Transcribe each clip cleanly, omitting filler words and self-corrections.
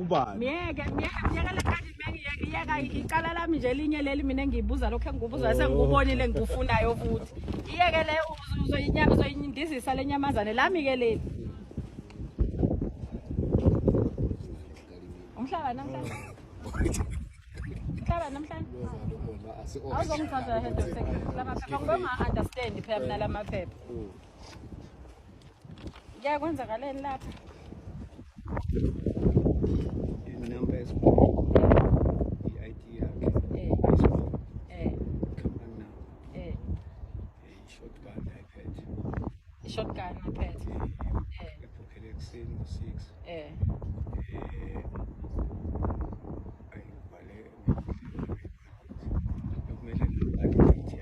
kubani miyeke le khadi mengiyeka ikala lami nje elinye leli mina engiyibuza lokho engikubuza sengikubonile ngikufunayo futhi iyeke le uzoyindizisa lenyamazane lami ke leli umhlaba namhlanje awuzongithatha head of secretary lamaphepha ngoba nga-understand phela mina lamaphepha kuyakwenzakalen lapha inamba i-ID yakhe shotgun iPad i-shotgun iPad ephokhele ekuseni ngo-6 ayibhale kumele ngithi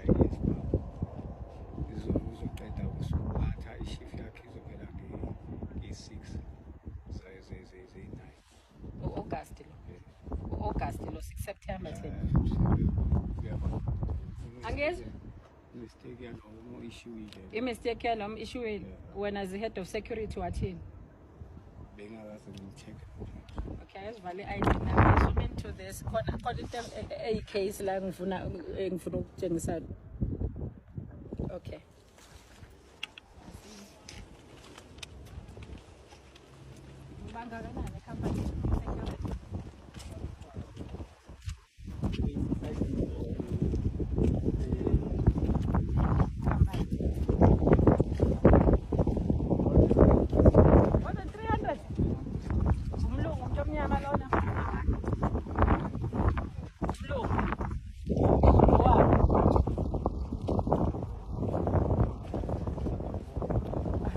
izoqeda usuphatha ishift yakhe izophela nge-6 ze-9 u-August lo 6 September 10 angezi mistake yanoma issuile imistake yanoma issuile wena as head of security wathini bengakaze ngimcheck okay asivale i-ID number zoom into this khona a case la ngifuna ukutshengisa okay ngibanga kanani company security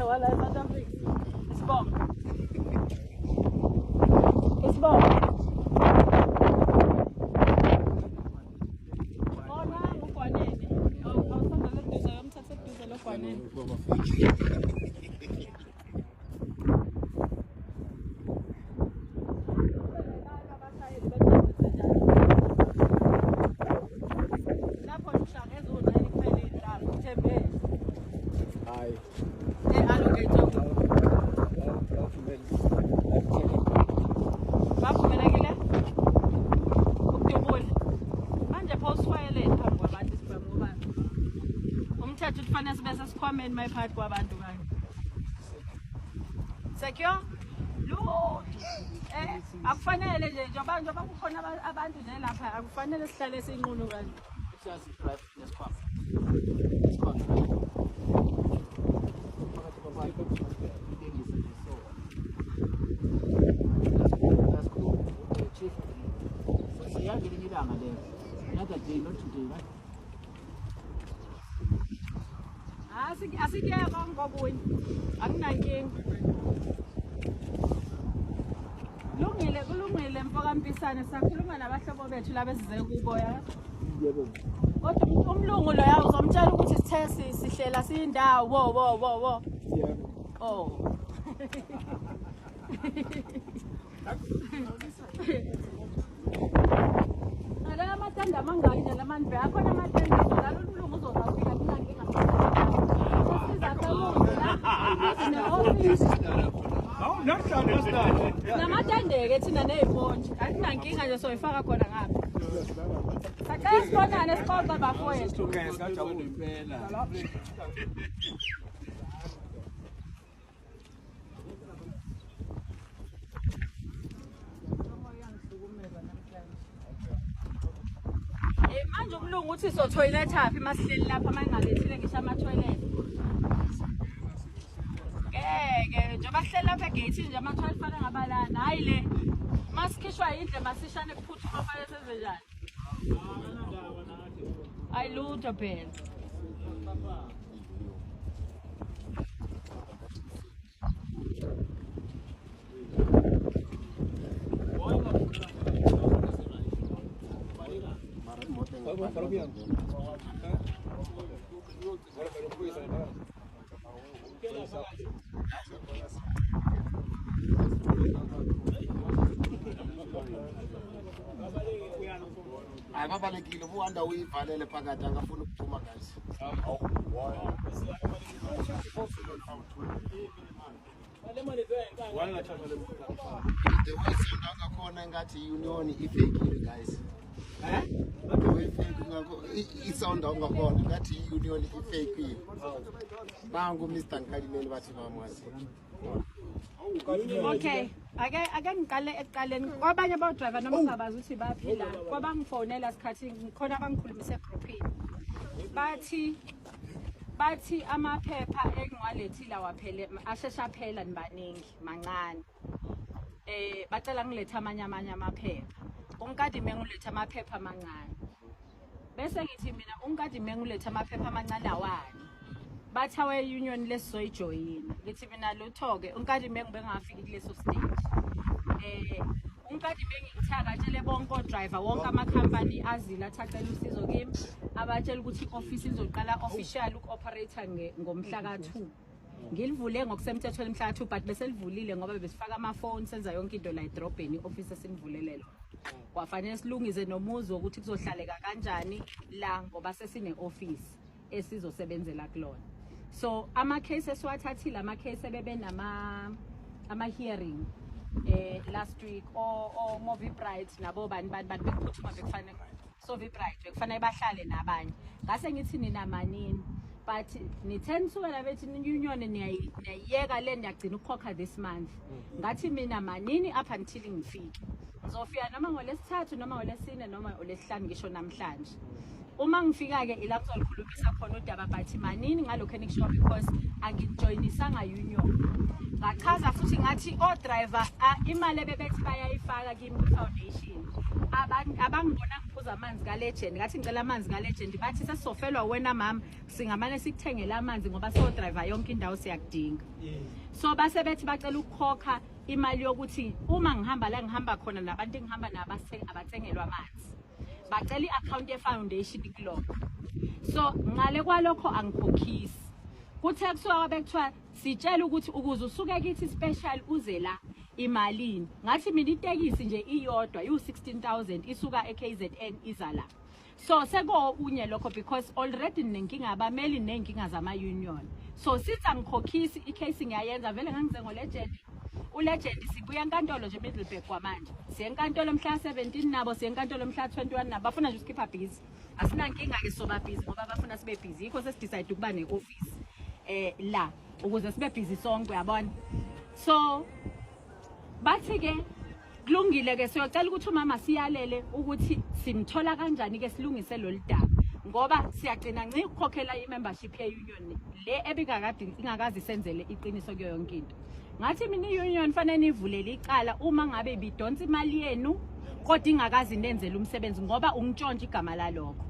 wala South Africa isibongo ona ngugwanene awusondele eduze yomthatha eduze logwanene lapho mhlangezona iphele indaba uthembe hayi bavumelekile ukudubula manje pho usifayeleni phambi kwabantu isibhamu ngoba umthetho ufanele sibe sesikhwameni mayiphakathi kwabantu kanye secure lutho akufanele nje njengoba kukhona abantu nje lapha akufanele sihlale siyinqunu kanje asikeko ngobunye akunankinga kulungile mfokampisane sakhuluma nabahlobo bethu laba esize kubo ya kodwa umlungu lo yawo uzomtshela ukuthi sithe sihlela siyindawo wo oh ala amatanda mangaki nje lamandla akhona amatanda njalo umlungu uzozafika kunankinga namatandeke thina ney'ponje akunankinga nje soyifaka khona ngapha saqala sibonane sixoxe bafowethu manje umlungu uthi sothoyiletha aphi masihleli lapha mangingalethile ngisho ama-toilet ngeke njengoba sihleli lapha egeyithini nje ama-toilet fana ngabalana hhayi le masikhishwa yindle masishane kuphuthuma fanele senze njani hayi lutho phela Ababalekile ubuhanda uyivalele phakathi angafuni ukuphuma guys. Wala the way sound ngakhona ngathi union ifake guys. The way fake ngakho isound ngakhona ngathi union ifake. Nangu Mr. Nkalimeli bathi bamwazi. Okay, ake ngiqale ekuqaleni kwabanye aba driver noma ungabazi ukuthi baphila kwabangifonela isikhathi khona abangikhulumise egroupini bathi amaphepha engwalethile waphele ashesha phela nibaningi mancane bacela ngilethe amanye amaphepha unkadime ngilethe amaphepha amancane bese ngithi mina unkadime ngilethe amaphepha amancane awani bathi awe union lesizoyijoyina ngithi mina luthoke unkadime ngibengafiki kuleso stage unkadime ngithakatshele bonke driver wonke ama company azila athathela usizo kimi abatshela ukuthi i-office izoqala official uku-operator ngomhla ka2 ngilivule ngokusemthethweni mhla ka2 but bese livulile ngoba besifaka ama-phone senza yonke into la edrobheni i-office esinivulele lona kwafanele silungise nomuzi wokuthi kuzohlaleka kanjani la ngoba sesine-office esizosebenzela kulona so ama-case esiwathathile ama-case ama-hearing last week or Movie Bright nabo bani bekuphuthuma bekufanele so Bright bekufanele bahlale nabanye ngase ngithi nina manini but ni10 sukela bethi union niyayeka le ndiyagcina ukukhokha this month ngathi mina manini up until ngifike ngizofika noma ngolesithathu noma ngolesine noma olesihlanu ngisho namhlanje uma ngifika ke ila kuzolikhulumisa khona udaba bathi manini ngalokho enikusho because angijoyinisanga union ngachaza futhi ngathi o driver imali ebebethi bayayifaka kimi foundation abangibona ngiphuza amanzi ka legend ngathi ngicela amanzi ka legend bathi sesizofelwa wena mama singamane sikuthengela amanzi ngoba so driver yonke indawo siyakudinga so base bethi bacela ukukhokha imali yokuthi uma ngihamba la ngihamba khona nabantu engihamba abathengelwa amanzi bacela i-account ye-foundation kulokho so ngale kwalokho angikhokhisi kuthe kusuka bekuthiwa sitshela ukuthi ukuze usuke kithi special uze la imalini ngathi mina itekisi nje iyodwa u16000 isuka eKZN iza la so seko unye lokho because already nenkinga abameli nenkinga zama union so sithi angikhokhisi icase ngiyayenza vele ngangize ngolegend ulegend sibuya enkantolo nje Middleburg kwamanje siyenkantolo mhla 17 nabo siyenkantolo mhla 21 nabo bafuna nje usikhipha busy asinankinga ke soba busy ngoba bafuna sibe busy yikho sesidecide ukuba neoffice la ukuze sibe busy sonke uyabona so bathi ke kulungile ke siyocela ukuthi umama siyalele ukuthi simthola kanjani ke silungise lo lidaba ngoba siyagcina nci ukukhokhela i-membership ye-union le ebikakade ingakazi senzele iqiniso kuyo yonke into ngathi mina i-union fanele nivulele icala uma ngabe bidonsa imali yenu kodwa ingakazi nenzele umsebenzi ngoba ungitshontsha igama lalokho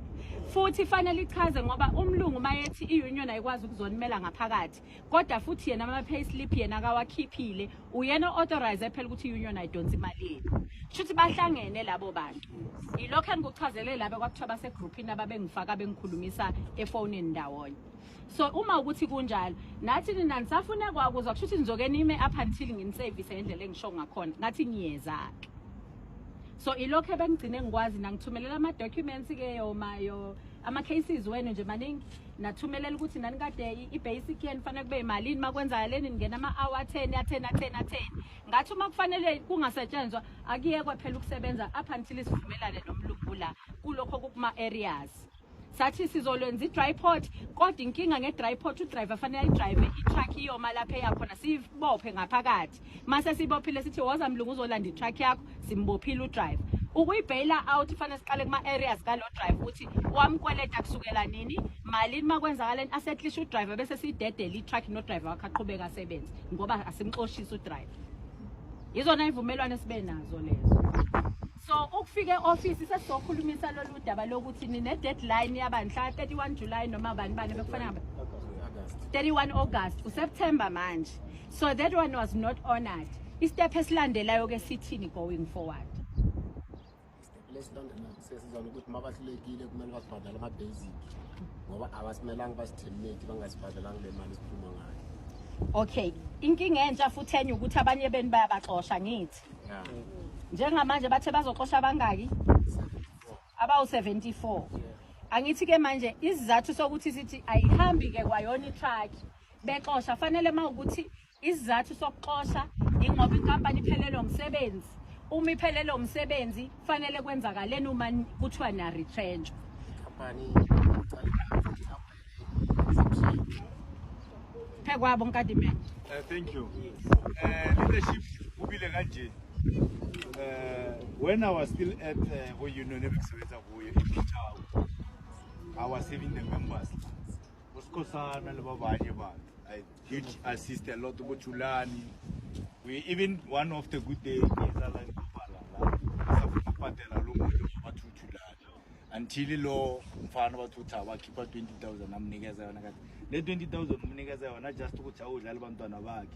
futhi fanele ichaze ngoba umlungu mayethi i-union ayikwazi ukuzonimela ngaphakathi kodwa futhi yena ama-payslip yena akawakhiphile uyena authorize phela ukuthi i-union ayidonsa imali yenu shuthi bahlangene labo bantu ilokho engikuchazele laba kwakuthiwa basegroupini ababengifaka bengikhulumisa efonini ndawonye so uma ukuthi kunjalo nathi nina nisafuna kwakuzwa kushuthi nizoke nime up until nginiservice ngendlela engisho ngakhona ngathi ngiyeza ke so ilokho ebengigcine ngikwazi nangithumelela ama-documents ke yomayo ama-cases wenu nje maningi nathumelela ukuthi nani kade i-basic yeni fanele kube imalini makwenzakaleni ningena ama-hour 10 ngathi uma kufanele kungasetshenzwa akuyekwe phela ukusebenza up until sivumelane nomlungu la kulokho kuma-areas sathi sizolwenza i-dry port kodwa inkinga nge-dry port udriver fanele ayidrive i-truck iyoma lapha eyakhona siyibophe ngaphakathi mase sibophile sithi woza mlungu uzolanda i-truck yakho simbophile udriver ukuyibhayila out fanele siqale kuma-areas kalo driver ukuthi wamkweleta kusukela nini malini makwenzakaleni asetlisha udriver bese siyidedela i-truck nodriver wakhe aqhubeka asebenze ngoba asimxoshisa udriver izona ivumelwano esibe nazo lezo so ukufika e-office sesizokhulumisa lolu daba lokuthi nine deadline yabanhla 31 July noma bani bekufanele 31 August uSeptember manje so that one was not honored istep esilandelayo ke sithini going forward lesilandela sesizana ukuthi mabahlulekile kumele basibhadale ama-basic ngoba abasimelanga basiterminate bangasibhadalanga le mali siphuma ngayo okay inkinga entsha futhi enye ukuthi abanye beni bayabaxosha ngithi njengamanje bathe bazoxosha abangaki abawu-74 angithi ke manje isizathu sokuthi sithi ayihambi ke kwayona i-truck bexosha fanele uma ukuthi isizathu sokuxosha ingoba inkampani iphelelwe umsebenzi. Uma iphelelwe umsebenzi fanele kwenzakaleni uma kuthiwa na retrench. Phekwabo Nkadimeni. Thank you. Leadership ubile kanje. When I was still at Union ebisebenza kuyo ePitawu, I was serving the members. Uskosana lebabanye abantu. I did assist a lot of Chulani. We even one of the good days until lo mfana bathutha bakhipha 20,000 amnikeza yona kathi le 20,000 umnikeza yona just ukuthi awudlala abantwana bakhe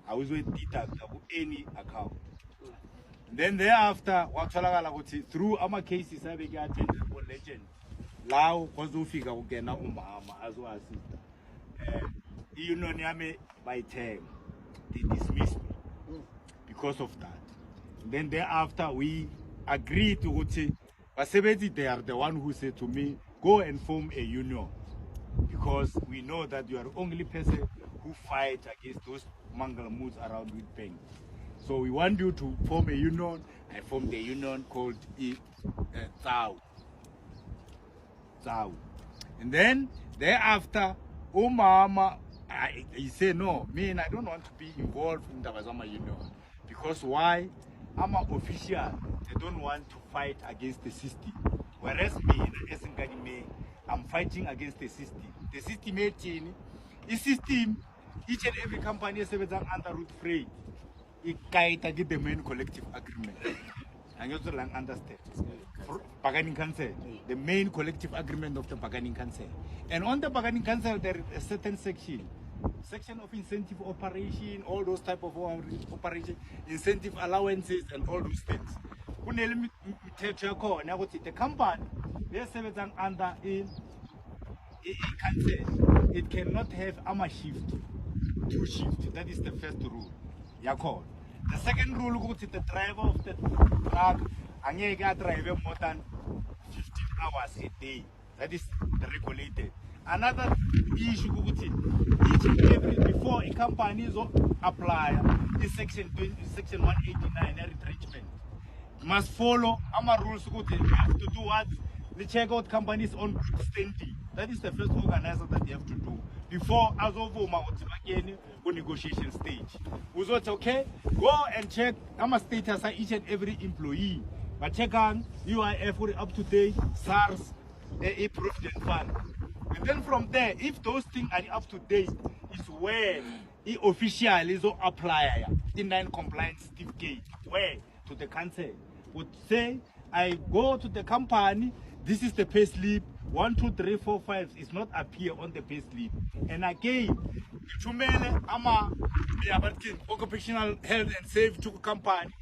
awuzoyideduct ku any account. Then thereafter watholakala ukuthi through ama cases abeke attend for legend lawo kwazofika ukena umama azo assist iunion yami bayithenga, they dismissed me because of that. Then thereafter we agreed to ukuthi basebenzi, they are the one who said to me, go and form a union because we know that you are the only person who fight against those mangal moods around with bank. So we want you to form a union. I formed a union called Tsau. And then thereafter, Mama, he said, no, me, I don't want to be involved in the Bazama union. Because why? I'm an official. I don't want to fight against the system. Whereas me, I'm fighting against the system. The system 18, the system, each and every company is under root free. It get the main collective agreement. And you also understand. Bargaining Council, the main collective agreement of the Bargaining Council. And on the Bargaining Council, there is a certain section of incentive operation, all those type of operation, incentive allowances, and all those things. The company, they say under a council, it cannot have a shift, 2 shifts. That is the first rule. The second rule, the driver of the truck, and you can drive more than 15 hours a day. That is the regulated. Another issue, each and every before a company is apply is section 189 retrenchment must follow our rules. You have to do what the check out companies on good standing. That is the first organizer that you have to do before as of negotiation stage. Was what okay? Go and check our status of each and every employee. But check on UIF up to date, SARS, a provident fund. And then from there, if those things are up to date, is where the official is apply in non-compliance certificate, where to the council would say, I go to the company, this is the pay slip, 1, 2, 3, 4, 5 is not appear on the pay slip. And again, occupational health and safety company,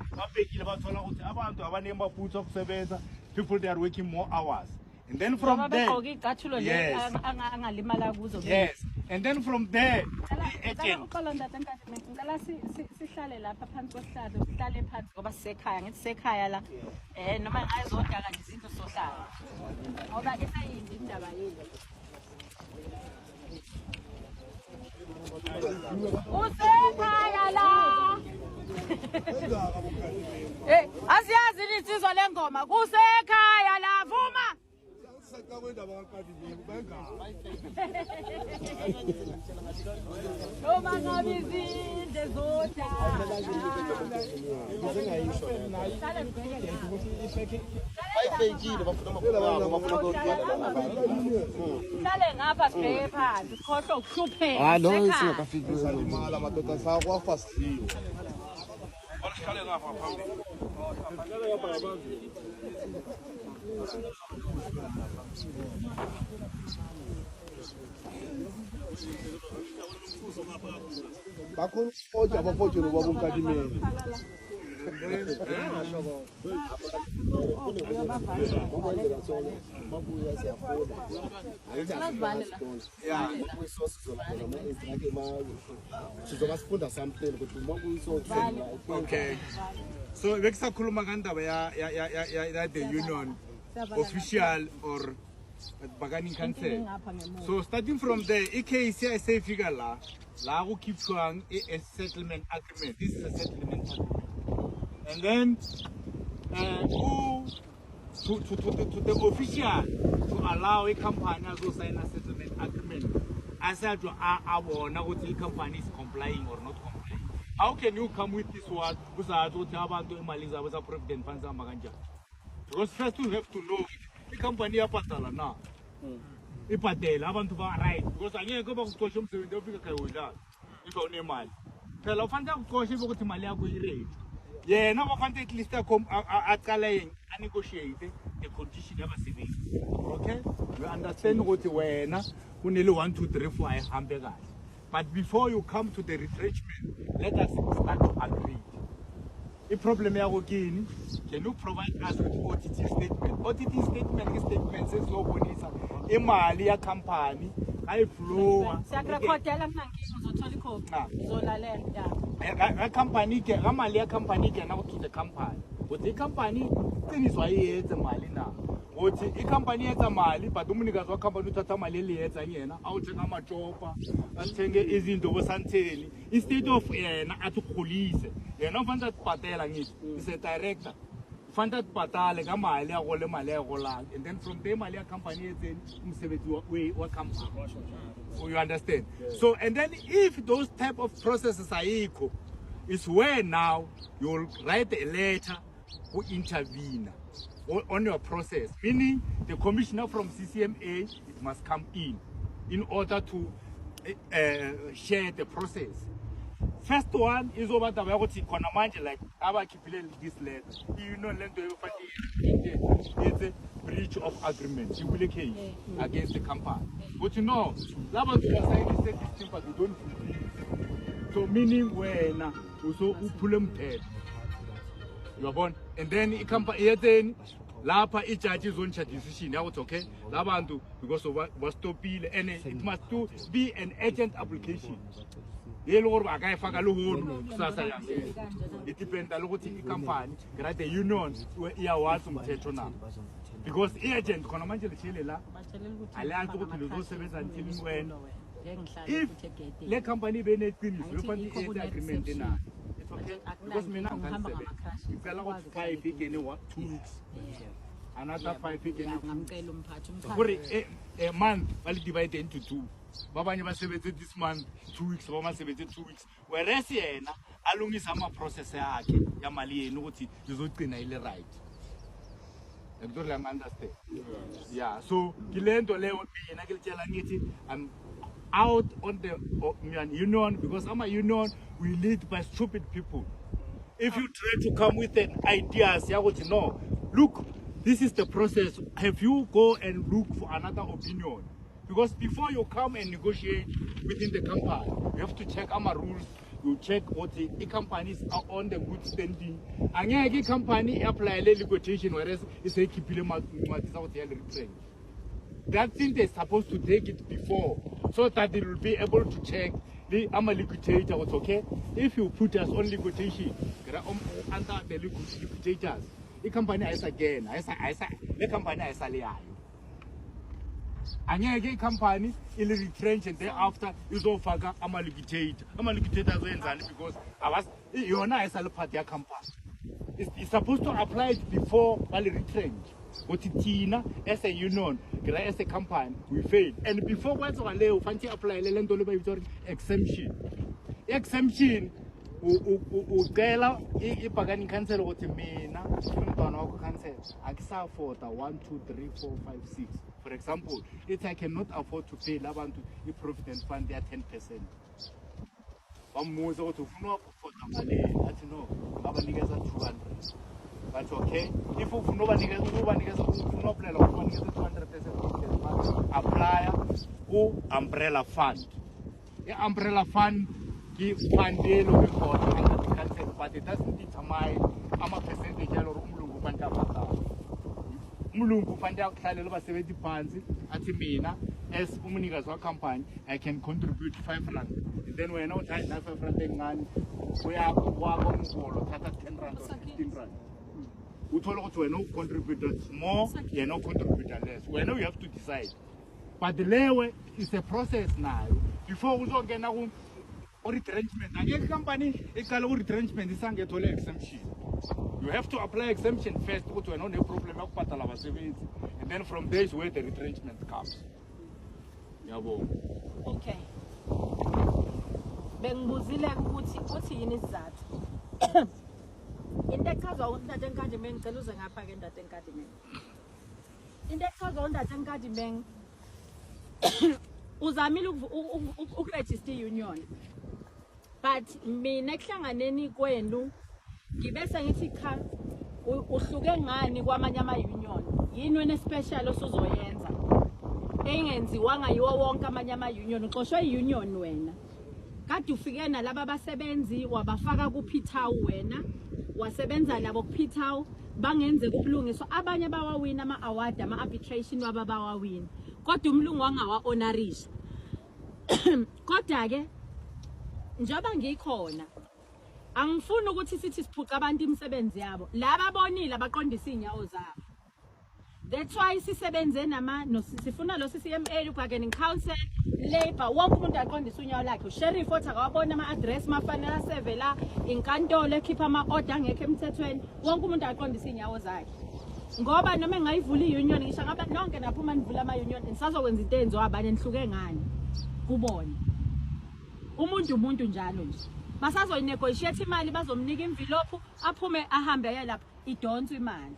people they are working more hours. And then from there, yes, yes, and then from there, asiyazi insizwa lengoma kusekhaya la vuma noma ngabe izinde zodwa hlale ngapha sibheke phansi sikhohlwe ukuhlupheka Salimala madoda sakwafa sidliwe. Bakhona ukuthi abafojeni babomkadimeni. okay. So the union official or at bargaining council. Ingapha ngemuva. So starting from there, case I say figure la who keeps going a settlement agreement. This is a settlement agreement. And then to the official to allow a company to sign a settlement agreement. I said to our now the company is complying or not complying. How can you come with this word? Because first you have to know the company is patala now. It's patela. I want to buy right because I need to go to the shop to do that. You don't need money. Tell us when you go to the Malia go rate. Yeah, now I at least come at Calais and negotiate the condition of a civil. Okay? You understand what you wear now? We need 1, 2, 3, 4 hamburgers. But before you come to the retrenchment, let us start to agree. The problem is can you provide us with OTT statement? OTT statement is statement says no one is a Malia company. I flow. A company, a Malia company can out to the company. But the company, then is why it's a Mali now. What a company has a Mali, but Dominica company to Tamali as a yena, out to Nama Chopa, and Tenge is into Santeli. Instead of at police, you're not found that Patela is a director. Funded Patale, Gamalia, Wole Malia, Roland, and then from them, Malia company is in way or company. So you understand? Yeah. So, and then if those type of processes are equal, is where now you'll write a letter who intervene on your process. Meaning the commissioner from CCMA, it must come in order to share the process. First one is over the Konamanje, like our keep this letter. You know, it's a breach of agreement. You will case against the company. But you know, Laban to sign this thing, but you don't fulfill. So meaning when also pull them paid. You are born, and then it come then Lapa each judge's own decision. Now it's okay. Laban because of what was to be and it must be an agent application. It depends on what the company, the union, where you are now. Because agent, I learned to go to those services until when if the company benefits, you find the agreement in it's okay. Because me now can say if you allow 5 weeks in 2 weeks, another 5 weeks in a month, well divided into 2. Babanye basebenze this month 2 weeks, baba basebenze 2 weeks. Whereas yena alungisa ama process yakhe yamali yenu ukuthi izogcina ile right. Don't understand. Yeah, so kilento leyo mina ngilitshela ngithi I'm out on the union because I'm a union we lead by stupid people. If you try to come with an ideas, you know, look, this is the process. Have you go and look for another opinion? Because before you come and negotiate within the company, you have to check our rules. You check what the companies are on the good standing. And the company apply negotiation, whereas it's a keep that thing they're supposed to take it before, so that they will be able to check the liquidator was okay. If you put us on liquidation, under the liquidators, the company is again, the company is a and again, company will retrench and thereafter is all faga. I'm a liquidator. I'm a liquidator because I was you're not as a part of your company. It's supposed to apply it before I retrench. But Tina, as a union, as a company, we failed. And before once I lay fancy apply exemption. Exemption. Ugela ipagani cancel what mina umntwana cancel akisa for the 1 2 3 4 5 6. For example, if I cannot afford to pay labantu i-provident fund their 10%. Bamuza ukuthi ufuna ukufota mali athi no abanikeza 200. But okay, if ufuna ubanikeza ufuna uphela ubanikeza 200% apply ku-umbrella fund. I-umbrella fund fundelo record under the consent, but it doesn't determine how percentage yalo umlungu fanda abadala. Umlungu fanda ukuhlalela basebenzi phansi athi mina as umunikazi wa company I can contribute 5 rand. And then when I uthi na 5 rand engani uyakho wako umholo thatha 10 rand or 15 rand. uthola ukuthi wena ucontributor more, yena ucontributor less. Wena you have to decide. But the lewe is a process now. Before uzongena ku retrenchment, angeke company iqala ku retrenchment isangethole exemption. You have to apply exemption first ukuthi wena une problem yakubhatala abasebenzi, and then from there is where the retrenchment comes. Yabo. Okay. Bengibuzile ukuthi uthi yini isizathu. Into echaza uNtate Nkadimeng ngicela uze ngapha ke Ntate Nkadimeng. Into echaza uNtate Nkadimeng uzamile ukuregister union. But mina ekuhlanganeni kwenu ngibese ngithi cha uhluke ngani kwamanye ama union. Yini wena special osuzoyenza? Engenziwanga yiwo wonke amanye ama union. Uxoshwe iunion wena. Kade ufike nalabo abasebenzi wabafaka kuPitau wena. Wasebenza nabo kuPitau bangenze kubulungiswa abanye bawawina ama award ama arbitration wababawawina. Kodwa umlungu wangawa honorisha. Kodwa ke njoba ngikhona angifuni ukuthi sithi siphuqa abantu imisebenzi yabo laba bonile abaqondisa inyawo zabo. That's why sisebenze nama sifuna lo CCMA bargaining council labor wonke umuntu aqondisa unyawo lakhe. Sheriff othi akawabona ama address mafanele asevela inkantolo ekhipha ama order ngeke emthethweni wonke umuntu aqondisa inyawo zakhe. Ngoba noma engayivula iunion ngisho ngabe nonke naphuma nivula ama union nisazokwenza into enziwa abanye nihluke ngani kubona. Umuntu njalo nje. Basazoyinegotiate imali bazomnika envelope aphume ahambe aye lapha idonswe imali.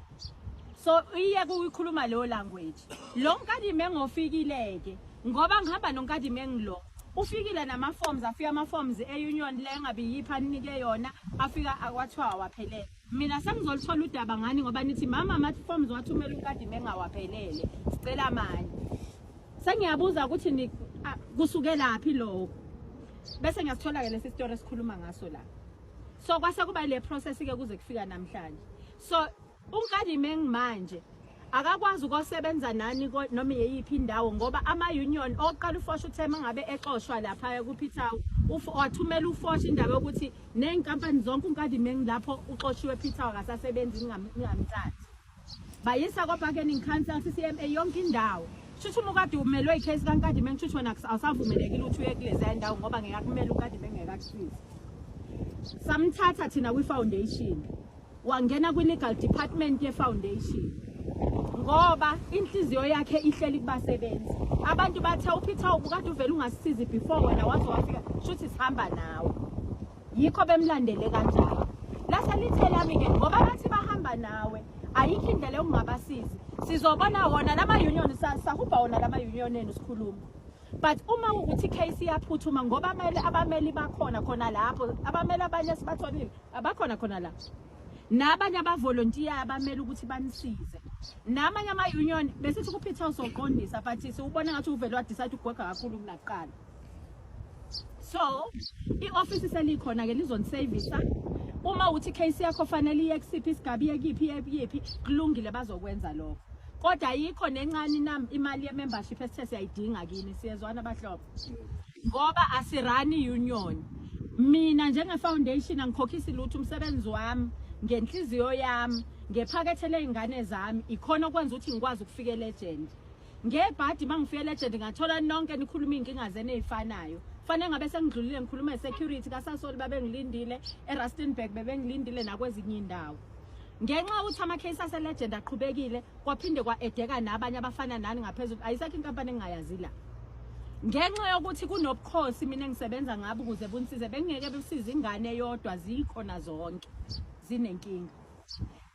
So iye kuyikhuluma leyo language. Lo Nkadimeng ofikileke ngoba ngihamba noNkadimeng lo. Ufikile nama forms afika ama forms eunion le ngabe yipha nike yona afika akwathiwa awaphelele. Mina sengizolithola udaba ngani ngoba nithi mama ama forms wathumela uNkadimeng awaphelele. Sicela manje. Sengiyabuza ukuthi ni kusukela laphi lokho. Bese ngiyasithola ke lesi story esikhuluma ngaso la. So kwase kuba le process ke kuze kufika namhlanje. So uNkadimeng manje akakwazi ukusebenza nani noma yeyiphi indawo ngoba ama union oqala uFosha uthema ngabe exoshwa lapha kuPitau wathumela uFosha indaba ukuthi nenkampani zonke uNkadimeng lapho uxoshiwe Pitau akasasebenzi ngingamthatha. Bayisa kwa bargaining council CCMA yonke indawo. Shuthi umukade umelwe icase kaNkadimeng shuthi wena awusavumelekile ukuthi uye kulezi ndawo ngoba ngeke akumele uNkadimeng ngekakusiza. Samthatha thina kwi foundation. Wangena kwi legal department ye foundation. Ngoba inhliziyo yakhe ihleli kubasebenzi. Abantu bathe uPitau ubukade uvela ungasizi before wena waze wafika shuthi sihamba nawe. Yikho bemlandele kanjalo. Lase lithela ke ngoba bathi bahamba nawe ayikho indlela yokungabasizi. Sizobona wona lama union sahupha wona lama union enu sikhuluma. But uma ukuthi case iyaphuthuma ngoba abameli bakhona khona lapho abameli abanye sibatholile abakhona khona lapho. Nabanye abavolunteer abameli ukuthi banisize. Namanye ama union besithi kuPitau soqondisa but siubona ngathi uvela wadecide ukugwega kakhulu kunaqala. So ioffice selikhona ke lizonisavisa. Uma uthi case yakho fanele iyekusiphi isigaba yekiphi kulungile bazokwenza lokho. Kodwa ayikho nencane nami imali ye membership esithe siyayidinga kini siyezwana abahlobo. Ngoba asirani union. Mina njenge foundation angikhokhisi lutho umsebenzi wami ngenhliziyo yami ngephakethele izingane zami ikhona okwenza ukuthi ngikwazi ukufika legend. Ngebhadi mangifika legend ngathola nonke nikhuluma inkinga zene ezifanayo. Fanele ngabe sengidlulile ngikhuluma security kaSasoli babengilindile eRustenburg bebengilindile nakwezinye indawo. Ngenxa ukuthi ama case ase legend aqhubekile kwaphinde kwaedeka nabanye abafana nani ngaphezulu ayisekho inkampani engayazi la. Ngenxa yokuthi kunobukhosi mina engisebenza ngabo ukuze bunisize bengeke besize ingane eyodwa zikhona zonke zinenkinga.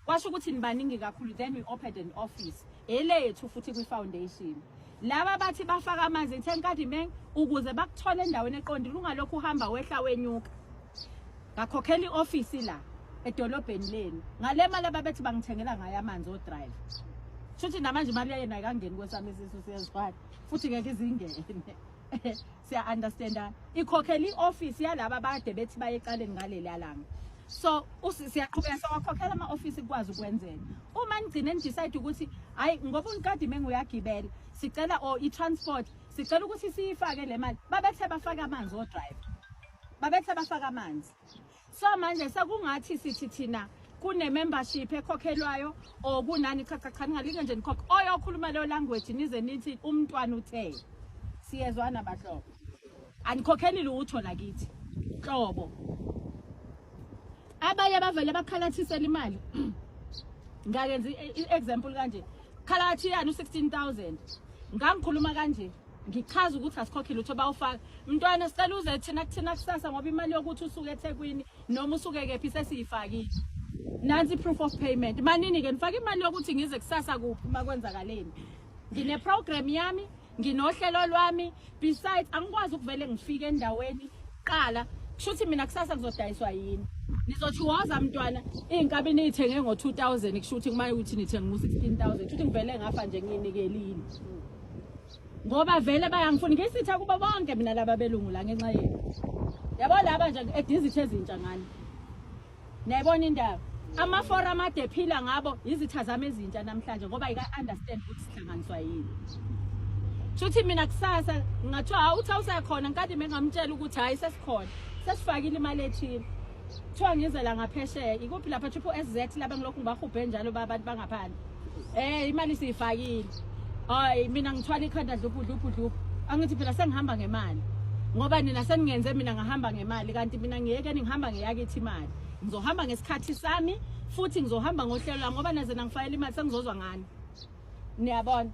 Kwasho ukuthi nibaningi kakhulu then we opened an office elethu futhi kwi foundation. Laba bathi bafaka amanzi eThenkadimeng ukuze bakuthole endaweni eqondile ungalokho uhamba wehla wenyuka. Ngakhokhela ioffice la edolobheni leni. Ngale mali ababethi bangithengela ngayo amanzi o drive. Futhi namanje imali yena ayikangeni kwesami isisu siyazifana futhi ngeke izingene. Siya understand ikhokhela ioffice yalaba bade bethi bayeqaleni ngaleli alanga. So siyaqhubeka sawakhokhela ama office ikwazi ukwenzela. Uma nigcine decide ukuthi hayi ngoba uNkadimeng uyagibela sicela i-transport sicela ukuthi siyifake le mali babethe bafaka amanzi o drive babethe bafaka amanzi. So manje sekungathi sithi thina kune membership ekhokhelwayo or kunani cha ngalike nje nikhokhe oyokhuluma leyo language nize nithi umntwana uthe siyezwana bahlobo anikhokheli lutho lakithi hlobo abaye bavele bakhalathisela imali ngakenza example kanje khalathi yani u16000 ngangikhuluma kanje ngichaza ukuthi asikhokhele lutho bawufaka umntwana sicela uze thina kusasa ngoba imali yokuthi usuke eThekwini noma usuke kephi sesiyifakile nansi proof of payment manini ke nifaka imali yokuthi ngize kusasa kuphi makwenzakaleni ngine program yami nginohlelo lwami besides angikwazi ukuvele ngifike endaweni qala kushuthi mina kusasa kuzodayiswa yini nizothi woza mntwana inkabi niyithenge ngo2000 kushuthi kumaye ukuthi nithenge ngo16000 kushuthi ngivele ngafa nje ngiyinikelini ngoba vele bayangifuna ngisitha kuba bonke mina laba belungu la ngenxa yenu yabo laba nje edizithe ezintsha ngani nayibona indaba ama-forum ade phila ngabo izitha zami ezintsha namhlanje ngoba ika-understand ukuthi sihlanganiswa yini shuthi mina kusasa ngathiwa uthi awusakhona nkathi mengamtshela ukuthi hayi sesikhona sesifakile imali ethile kuthiwa ngize la ngaphesheya ikuphi lapha SZ laba ngilokhu ngibahubhe njalo babantu bangaphandle imali siyifakile hayi mina ngithwala ikhanda dluphu angithi phela sengihamba ngemali ngoba nina seningenze mina ngahamba ngemali kanti mina ngiyeke ngihamba ngeyakithi imali ngizohamba ngesikhathi sami futhi ngizohamba ngohlelo lami ngoba naze nangifayela imali sengizozwa ngani niyabona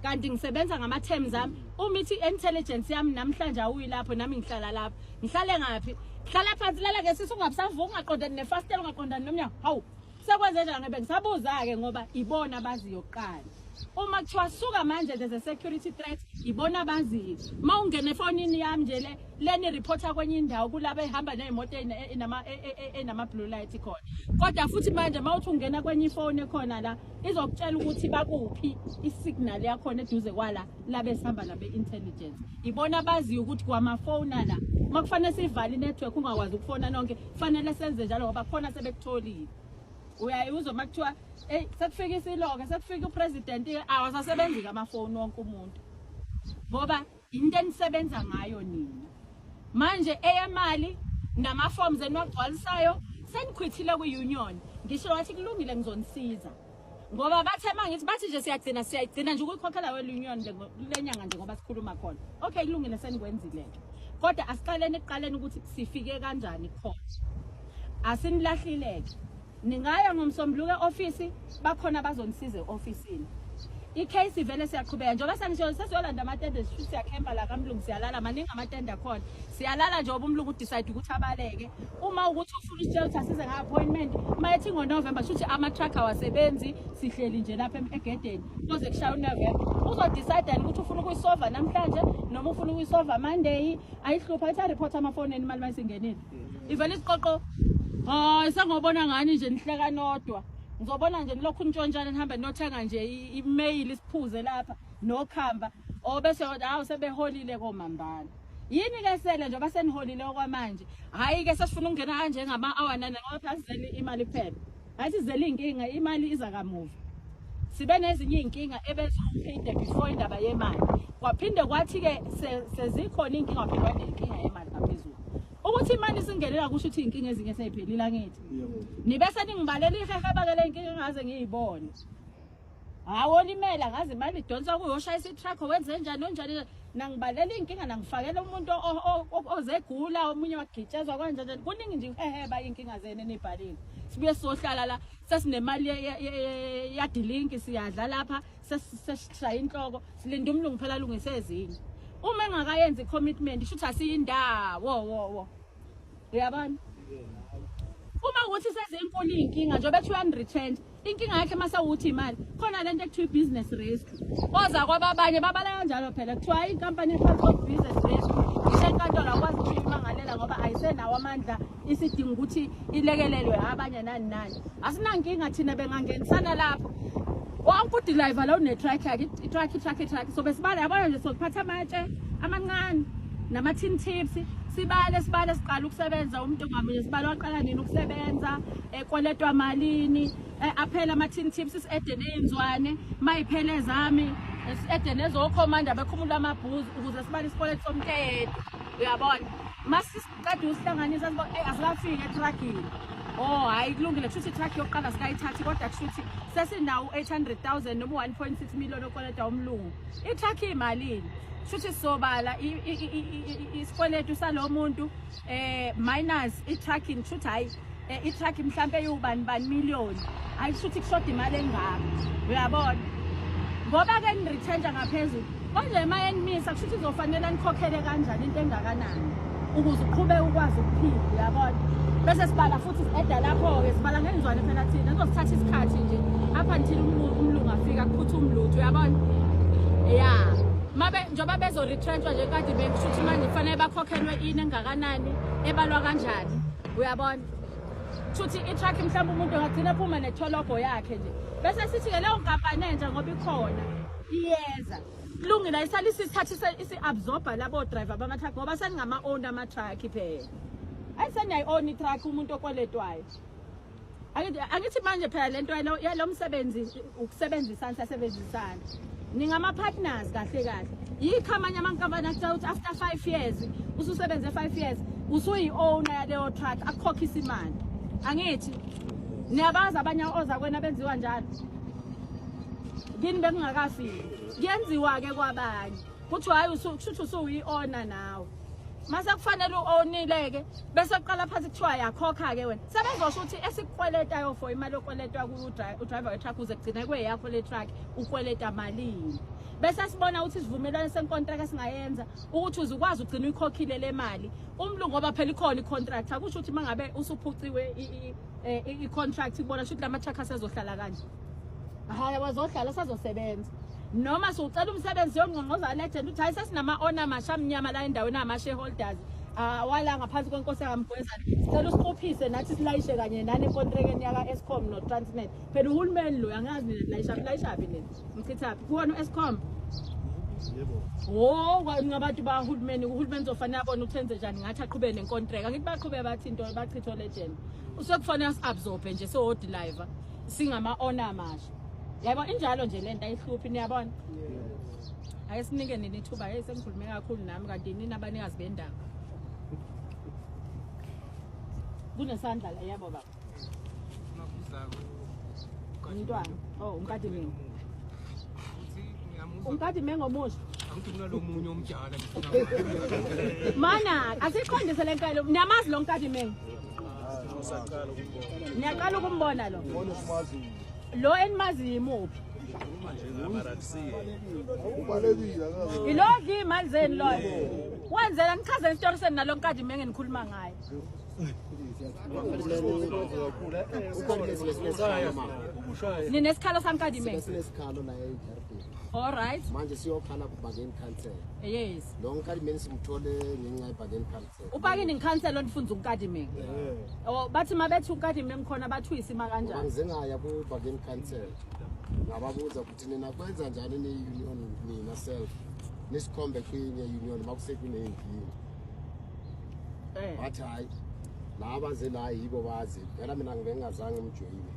kanti ngisebenza ngama terms ami umithi intelligence yami namhlanje awuyilapho nami ngihlala lapho ngihlale ngapi hlala phansi lala ke sisu ungabusavuka ungaqondani nefastela ungaqondani nomnyango hawu sekwenze njani ngebe ngisabuza ke ngoba ibona abaziyo kuqala uma kuthiwa suka manje there's a security threat ibona abaziyo mawungena efonini yami nje leni reporter kwenye indawo kulabo ehamba nezimoto enama blue light khona kodwa futhi manje mawuthi ungena kwenye ifone ekhona la izokutshela ukuthi bakuphi isignal yakhona eduze kwala labe esihamba labe intelligence ibona abaziyo ukuthi kwamafona la makufanele sivale network ungakwazi ukufona nonke kufanele senze njalo ngoba khona sebekutholile uyayuzwa makuthiwa sekufika isiloka sekufika upresident awasasebenzi amafoni wonke umuntu ngoba into enisebenza ngayo nina manje eyemali nama forms eniwagcwalisayo senikhwithile ku-union ngisho wathi kulungile ngizonisiza ngoba bathe mangithi bathi nje siyagcina nje ukuyikhokhela we-union lenyanga nje ngoba sikhuluma khona okay kulungile senikwenzile kodwa asiqaleni ekuqaleni ukuthi sifike kanjani khona asinilahlileke ningaya ngomsombuluko e-office bakhona bazonisiza e-officeini icase vele siyaqhubeka njengoba sangisho sesiyolanda amatende siyakhempa la kaMlungu siyalala maningi amatende akhona siyalala nje ngoba uMlungu decide ukuthi abaleke uma ukuthi ufuna ishelter size nga-appointment mayethi ngoNovember shuthi ama-truck awasebenzi sihleli nje lapha egedeni kuze kushaya uNovember uzodecide ukuthi ufuna ukuyisova namhlanje noma ufuna ukuyisova Monday ayihlupha athi areport amafoneni imali mayisingenile ivele isiqoqo sengobona ngani nje nihleka nodwa ngizobona nje lokhu ntshontshana nihambe nothenga nje i-mail isiphuze lapha nokhamba bese hawu sebeholile komambala yini ke sele nje baseniholile okwamanje hayi ke sesifuna ukungena kanje ngama-hour nana ngoba phela sizele imali kuphela hayi sizele inkinga imali iza kamuva sibe nezinye inkinga ebeziphinde before indaba yemali kwaphinde kwathi ke sezikhona inkinga waphindwa nenkinga yemali ngaphezulu ukuthi imali singelela kusho ukuthi inkinga ezinye seyiphelile ngithi nibe seningibalela ihehe bakele inkinga ngaze ngiyibone hawo limela ngaze imali idonsa kuyoshayisa i-truck wenze njani onjani nangibalela inkinga nangifakela umuntu ozegula omunye wagitshezwa kanje kuningi nje iheheba inkinga zene nibhalile sibuye sohlala la sesinemali yadilinki siyadla lapha sesishaya inhloko silinda uMlungu phela lungise ezinye uma engakayenza i-commitment isho ukuthi asiyindawo uyabona uma ukuthi sezinkulu inkinga njengoba ethiwa unreturned inkinga yakhe masawuthi imali khona lento ekuthiwa i-business risk oza kwababanye babala kanjalo phela kuthiwa inkampani i-transport business risk isho enkantolo akwazi ukuthi imangalela ngoba ayisenawo amandla isidinga ukuthi ilekelelwe abanye nani nani asinankinga thina bengangenisana lapho wonke udiliver lo netruck yakhe i-truck so besibala yabona nje sokuphatha amatshe amancane nama-tin tips sibale siqala ukusebenza umuntu ngamunye sibale waqala nini ukusebenza ekweletwa malini aphela ama-tin tips isi-ede ney'nzwane mayiphele zami isi-ede nezokhomanda bekhumula amabhuzi ukuze sibale isikweletu somthetho uyabona masisiqeda usihlanganisa asibona asikafiki etruckini oh hayi kulungile kushuthi i-truck yokuqala sikayithathi kodwa kushuthi sesinawo 800,000 noma 1.6 million okweleta umlungu i-truck iyimalini kushuthi sisobala isikweletu salo muntu minus i-trucking kushuthi hayi i-truck mhlampe eyubani million hayi kushuthi kushoda imali engaka uyabona ngoba ke niretrencha ngaphezulu konje ema yenimisa kushuthi izofanele nikhokhele kanjani into engakanani ukuze uqhubeke ukwazi ukuphila uyabona bese sibala futhi eda lapho-ke sibala ngenzwane phela thina sizosithatha isikhathi nje apha until umlungu afika kuphutha umlutho uyabona ya njengoba bezo-retrenchwa nje kade bekusho ukuthi manje kufanele bakhokhelwe ini engakanani ebalwa kanjani uyabona kushuthi i-truck mhlawumbe umuntu engagcina ephuma netholobho yakhe nje bese sithi-ke leyo nkampani entsha ngoba ikhona iyeza kulungile ayisale isithathe isi-absorba labo driver bama-truck ngoba seningama-own ama-truck phela ayiseniyayi-own i-truck umuntu okweletwayo angithi manje phela lento yalo msebenzi ukusebenzisana siyasebenzisana ningama-partners kahle kahle yikho amanye amankampani akutshela ukuthi after 5 years ususebenze 5 years usuyi-owner yaleyo truck akukhokhisa imali angithi niyabazi abanye ozakwena benziwa njalo kini bekungakafiki kuyenziwa-ke kwabanye kuthiwa hhayi kushuthi usuyi-owner nawe mase kufanele u-ownile-ke bese kuqala phansi kuthiwa yakhokha-ke wena sebezosho ukuthi esikukweletayo for imali okweletwa udriver we-truck uze kugcina kweyakho le truck ukweleta malini bese sibona ukuthi isivumelwano senkontraka singayenza ukuthi uze ukwazi ugcina uyikhokhile le mali umlungu ngoba phela ikhona i-contract akusho ukuthi uma ngabe usuphuciwe i-contract kubona shuthi lama-truck asezohlala kanje hhayi wazohlala asazosebenza noma siwucela umsebenzi yongqongqoza legend ukuthi hayi sesinama-owner masha amnyama la endaweni ama-shareholders wala ngaphansi kwenkosi yakamgwezane sicela usiqophise nathi silayishe kanye nani enkontrekeni yaka-Eskom no-Transnet phela uhulumeni lo angazi nina layishaphi nina mchithaphi kuwona u-Eskom ngabantu bahulumeni uhulumeni uzofanele abone ukuthi enze njani ngathi aqhubeke nenkontreka ngithi baqhubeke bathi into bachitho legend usekufanele asi-absorbe nje so-deliver singama-owner amasha yabo injalo nje lento ayihluphi niyabona ake sinike nini ithuba hey sengikhulume kakhulu nami kanti nini abanikazi bendawo kunesandla la yabo baba umntwana unkadimengo unkadimengo omusha Angithula omunye omjala mana asiqondise lenkalo niyamazi lo nkadimengo niyaqala ukumbona lo enimazi imuphi ilo imali zeni loyo wenzela ngichazela isitori seni nalo nkadimengo enikhuluma ngayo ninesikhalo samkadimengo alright manje siyokhala ku-bargain council yes lo nkadimengo simthole ngenxa ye-bargain council ubargaining council onifunza unkadimengo bathi mabethi unkadimengo khona bathuyisa ima kanjani mangize ngaya ku-bargain council ngababuza ukuthi nina kwenza njani ne-union nina self nisikhombe kwinye union makusekuneyinkinga bathi hhayi laba ze la yibo bazi phela mina ngibengingazange mjoyine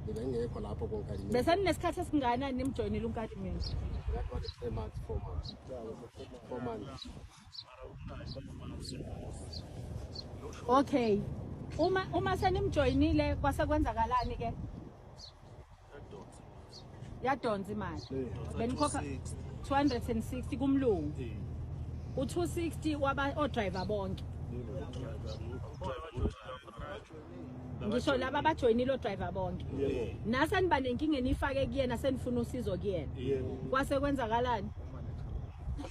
ngibengekho lapho konkadimengo bese ninesikhathi esinganani nimjoyinile unkadimengo 3 months 4 months okay uma senimjoyinile kwasekwenzakalani ke yadonsa imali benikhokha 260 kumlungu u260 waba odriver bonke ngisho laba abajoyinile odriver bonke nasa niba nenkinga enifake kuyena senifuna usizo kuyena kwase kwenzakalani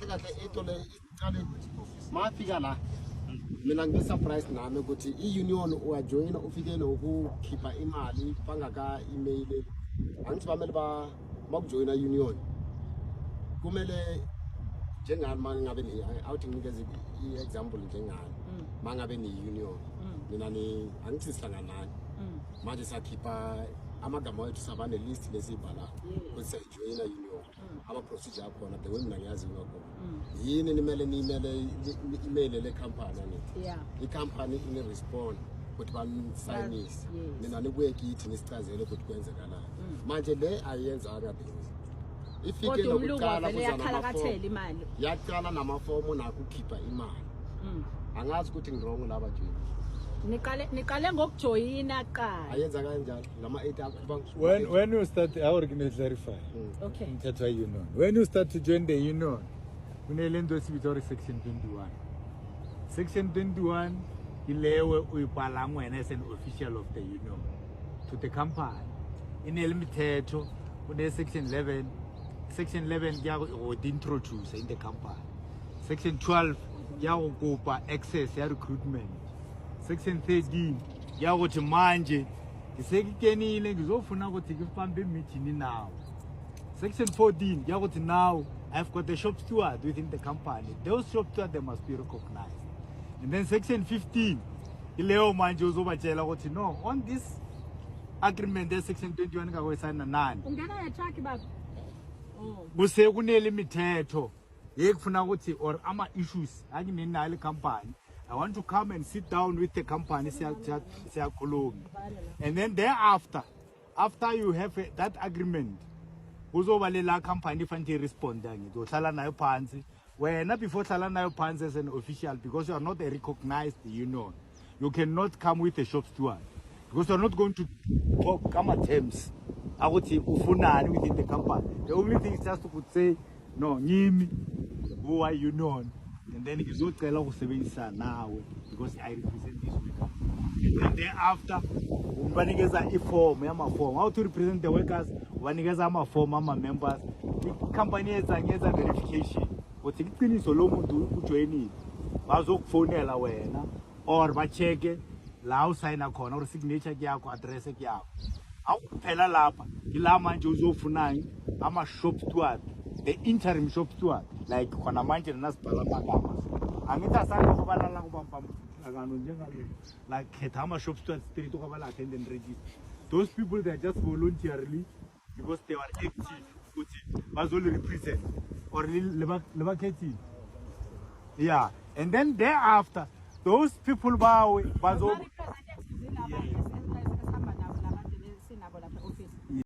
kahle into le iqale mafika la mina ngisurprise nami ukuthi i-union uyajoyina ufike nokukhipha imali bangaka-email angithi bamele bakujoyina union kumele njengani uma ngabe awuthi nginikeze i-example njengani uma ngabe niyi-union mina angithi sihlanganani manje siyakhipha amagama wethu sabanelist lesiyibhalayo ukuthi siyayijoyina union ama-procedure akhona the way mina ngiyazi ngakhona yini nimele i-email le khampani anithi ikhampani ine-respond ukuthi banisayinise mina nibuye kithi nisichazele ukuthi kwenzekalani manje le ayiyenzanga ifike lokuqala yaqala namafomu nakukhipha imali angazi ukuthi ngirong laba nje niqale ngokujoyina qala. ayenza kanjalo lama 8 When you start, I will clarify. Okay. That's why you know. When you start to join the union, unelendo sibizori section 21. Section 21, ilewe uyibhala wena as an official of the union to the company. Inelimithetho une section 11. Section 11 would introduce in the company. Section 12 yagokupa access ya recruitment. Section 13 yagothi manje ngisekenile ngizofuna ukuthi ngifambe meeting now. Section 14 yagothi now I've got a shop steward within the company. Those shop stewards, they must be recognized. And then section 15 ileo manje uzobatshela ukuthi no, on this agreement the section 21 kakwesana nani Ungena ya truck baba. kuse kunelimithetho yekufuna ukuthi or ama issues anginenali company. I want to come and sit down with the company siyakhuluma. And then thereafter, after you have that agreement, uzoba lela company fanele respond ngizohlala nayo phansi wena before hlala nayo phansi as an official, because you are not a recognized union. You cannot come with a shop steward because you are not going to talk come terms ukuthi ufunani within the company. The only thing is just to say no ngimi who are union, and then ngizocela ukusebenzisa nawe because I represent this worker. And thereafter ubanikeza iform yama-form how to represent the workers, ubanikeza ama-form ama-members. I-company yenza verification ukuthi iqiniso lo muntu ujoyinile, bazokufonela wena or bacheke la usayina khona or signature yakho, address yakho. Awuphela lapha ila manje uzofunani ama-shop steward, the interim shop steward, like khona manje nasibhala amagama angithi asanga kubalala kubambamhlangano njengalo like khetha ama-shop steward street okubala attend and register. Those people, they are just voluntarily because they were active ukuthi bazoli represent or lebakhethile. Yeah, and then thereafter those people bazo Representatives in our